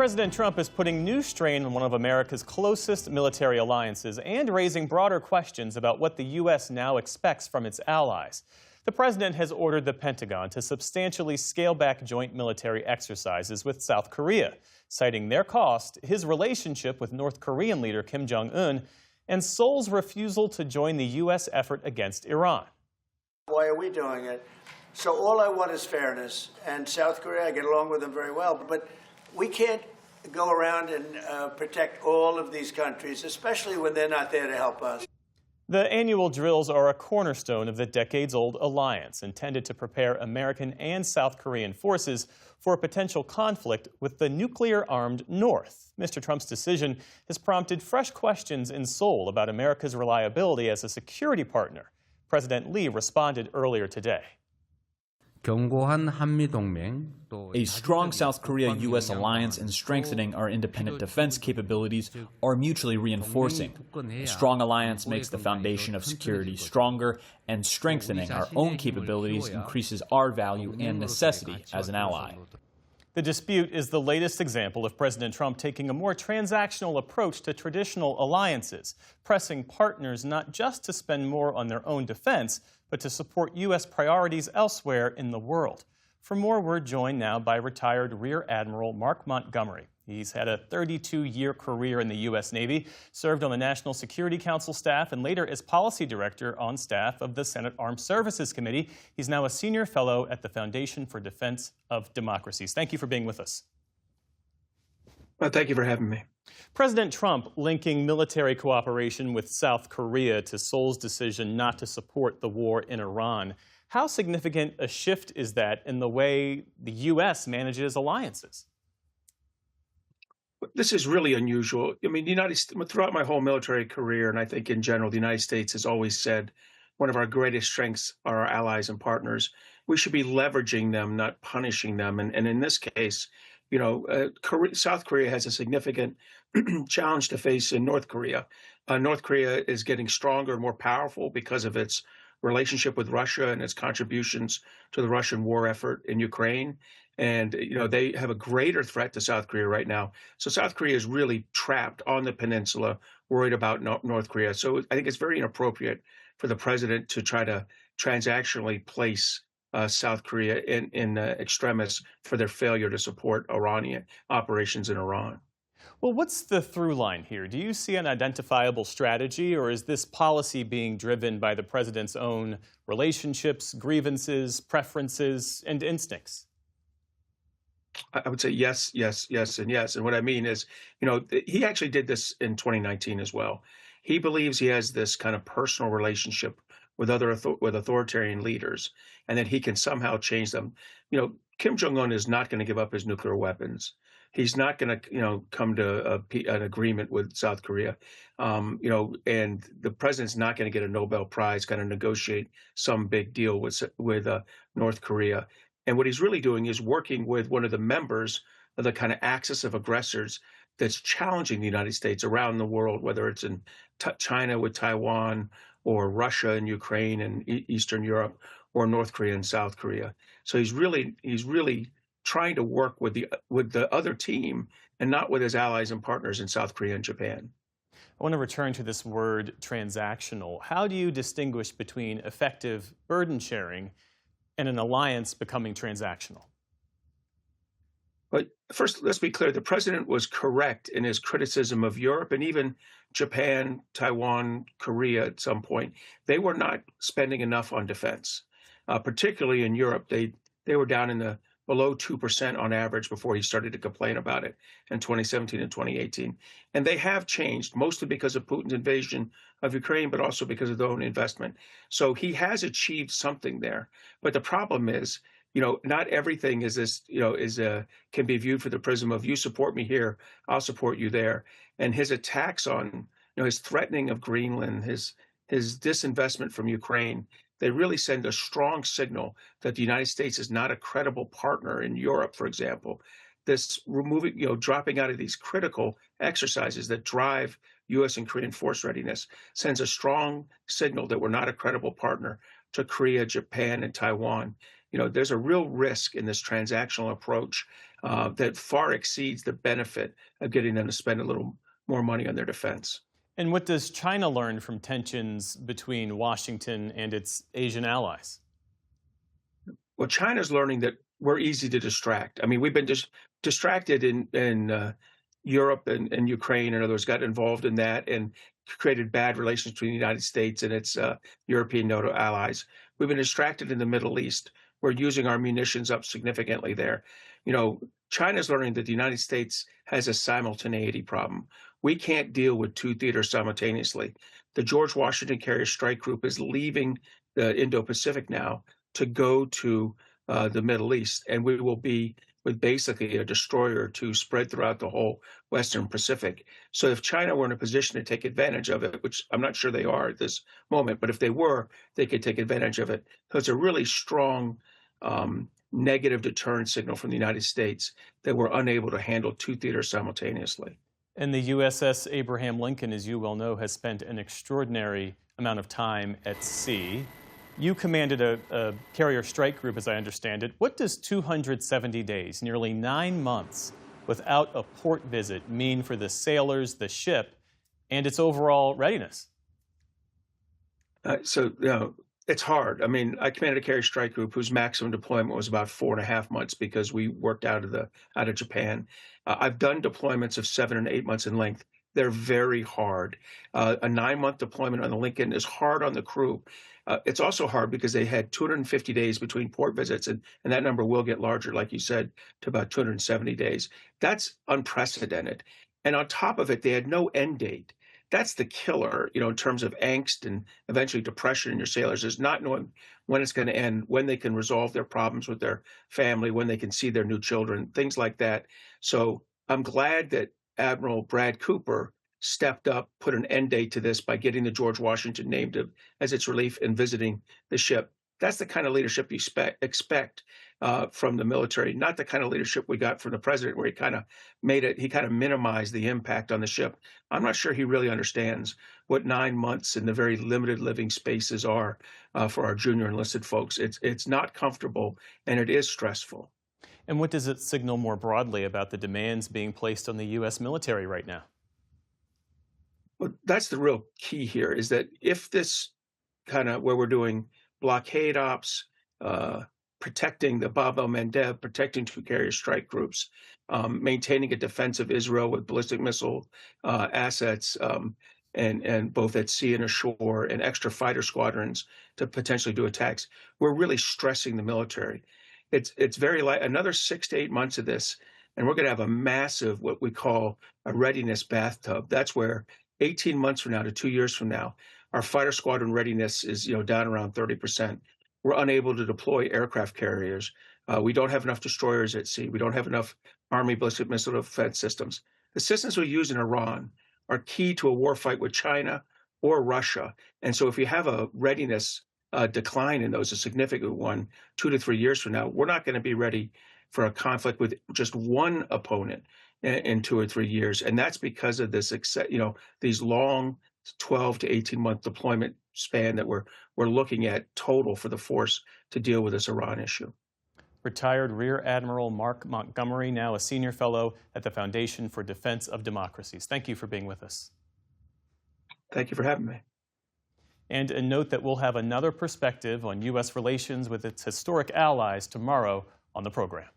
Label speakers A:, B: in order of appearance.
A: President Trump is putting new strain on one of America's closest military alliances and raising broader questions about what the U.S. now expects from its allies. The president has ordered the Pentagon to substantially scale back joint military exercises with South Korea, citing their cost, his relationship with North Korean leader Kim Jong-un, and Seoul's refusal to join the U.S. effort against Iran.
B: Why are we doing it? So all I want is fairness. And South Korea, I get along with them very well, but we can't go around and protect all of these countries, especially when they're not there to help us.
A: The annual drills are a cornerstone of the decades-old alliance, intended to prepare American and South Korean forces for a potential conflict with the nuclear-armed North. Mr. Trump's decision has prompted fresh questions in Seoul about America's reliability as a security partner. President Lee responded earlier today.
C: A strong South Korea-U.S. alliance and strengthening our independent defense capabilities are mutually reinforcing. A strong alliance makes the foundation of security stronger, and strengthening our own capabilities increases our value and necessity as an ally.
A: The dispute is the latest example of President Trump taking a more transactional approach to traditional alliances, pressing partners not just to spend more on their own defense, but to support U.S. priorities elsewhere in the world. For more, we're joined now by retired Rear Admiral Mark Montgomery. He's had a 32-year career in the U.S. Navy, served on the National Security Council staff, and later as policy director on staff of the Senate Armed Services Committee. He's now a senior fellow at the Foundation for Defense of Democracies. Thank you for being with us.
D: Well, thank you for having me.
A: President Trump linking military cooperation with South Korea to Seoul's decision not to support the war in Iran. How significant a shift is that in the way the U.S. manages alliances?
D: This is really unusual. I mean, throughout my whole military career, and I think in general, the United States has always said one of our greatest strengths are our allies and partners. We should be leveraging them, not punishing them. And in this case, South Korea has a significant challenge to face in North Korea. North Korea is getting stronger and more powerful because of its relationship with Russia and its contributions to the Russian war effort in Ukraine. And, they have a greater threat to South Korea right now. So South Korea is really trapped on the peninsula, worried about North Korea. So I think it's very inappropriate for the president to try to transactionally place South Korea in extremis for their failure to support Iranian operations in Iran.
A: Well, what's the through line here? Do you see an identifiable strategy, or is this policy being driven by the president's own relationships, grievances, preferences, and instincts?
D: I would say yes, yes, yes, and yes. And what I mean is, he actually did this in 2019 as well. He believes he has this kind of personal relationship with with authoritarian leaders, and that he can somehow change them. Kim Jong-un is not going to give up his nuclear weapons. He's not going to, come to an agreement with South Korea. And the president's not going to get a Nobel Prize, kind of negotiate some big deal with North Korea. And what he's really doing is working with one of the members of the kind of axis of aggressors that's challenging the United States around the world, whether it's in China with Taiwan, or Russia and Ukraine and Eastern Europe, or North Korea and South Korea. So he's really trying to work with the other team and not with his allies and partners in South Korea and Japan.
A: I want to return to this word transactional. How do you distinguish between effective burden sharing and an alliance becoming transactional?
D: But first, let's be clear. The president was correct in his criticism of Europe and even Japan, Taiwan, Korea at some point. They were not spending enough on defense, particularly in Europe. They were down in the below 2% on average before he started to complain about it in 2017 and 2018. And they have changed, mostly because of Putin's invasion of Ukraine, but also because of their own investment. So he has achieved something there. But the problem is, not everything is this, can be viewed through the prism of you support me here, I'll support you there. And his attacks on, his threatening of Greenland, his disinvestment from Ukraine, they really send a strong signal that the United States is not a credible partner in Europe, for example. This dropping out of these critical exercises that drive U.S. and Korean force readiness sends a strong signal that we're not a credible partner to Korea, Japan, and Taiwan. there's a real risk in this transactional approach that far exceeds the benefit of getting them to spend a little more money on their defense.
A: And what does China learn from tensions between Washington and its Asian allies?
D: Well, China's learning that we're easy to distract. I mean, we've been distracted in Europe and Ukraine and others got involved in that and created bad relations between the United States and its European NATO allies. We've been distracted in the Middle East. We're using our munitions up significantly there. China's learning that the United States has a simultaneity problem. We can't deal with two theaters simultaneously. The George Washington Carrier Strike Group is leaving the Indo-Pacific now to go to the Middle East, and we will be with basically a destroyer to spread throughout the whole Western Pacific. So if China were in a position to take advantage of it, which I'm not sure they are at this moment, but if they were, they could take advantage of it. So it's a really strong negative deterrent signal from the United States that we're unable to handle two theaters simultaneously.
A: And the USS Abraham Lincoln, as you well know, has spent an extraordinary amount of time at sea. You commanded a carrier strike group, as I understand it. What does 270 days, nearly 9 months, without a port visit mean for the sailors, the ship, and its overall readiness?
D: It's hard. I mean, I commanded a carrier strike group whose maximum deployment was about 4.5 months because we worked out of Japan. I've done deployments of 7 and 8 months in length. They're very hard. A 9-month deployment on the Lincoln is hard on the crew. It's also hard because they had 250 days between port visits, and that number will get larger, like you said, to about 270 days. That's unprecedented. And on top of it, they had no end date. That's the killer, in terms of angst and eventually depression in your sailors, is not knowing when it's going to end, when they can resolve their problems with their family, when they can see their new children, things like that. So I'm glad that Admiral Brad Cooper stepped up, put an end date to this by getting the George Washington named as its relief and visiting the ship. That's the kind of leadership you expect from the military, not the kind of leadership we got from the president, where he kind of minimized the impact on the ship. I'm not sure he really understands what 9 months in the very limited living spaces are for our junior enlisted folks. It's not comfortable, and it is stressful.
A: And what does it signal more broadly about the demands being placed on the U.S. military right now?
D: Well, that's the real key here, is that if this kind of where we're doing blockade ops, protecting the Bab el-Mandeb, protecting two carrier strike groups, maintaining a defense of Israel with ballistic missile assets, and both at sea and ashore, and extra fighter squadrons to potentially do attacks. We're really stressing the military. It's very light. Another 6 to 8 months of this, and we're going to have a massive, what we call a readiness bathtub. That's where 18 months from now to 2 years from now, our fighter squadron readiness is down around 30%. We're unable to deploy aircraft carriers. We don't have enough destroyers at sea. We don't have enough Army ballistic missile defense systems. The systems we use in Iran are key to a war fight with China or Russia. And so if you have a readiness decline in those, a significant one, 2 to 3 years from now, we're not going to be ready for a conflict with just one opponent in 2 or 3 years. And that's because of this, these long 12 to 18-month deployment span that we're looking at total for the force to deal with this Iran issue.
A: Retired Rear Admiral Mark Montgomery, now a senior fellow at the Foundation for Defense of Democracies. Thank you for being with us.
D: Thank you for having me.
A: And a note that we'll have another perspective on U.S. relations with its historic allies tomorrow on the program.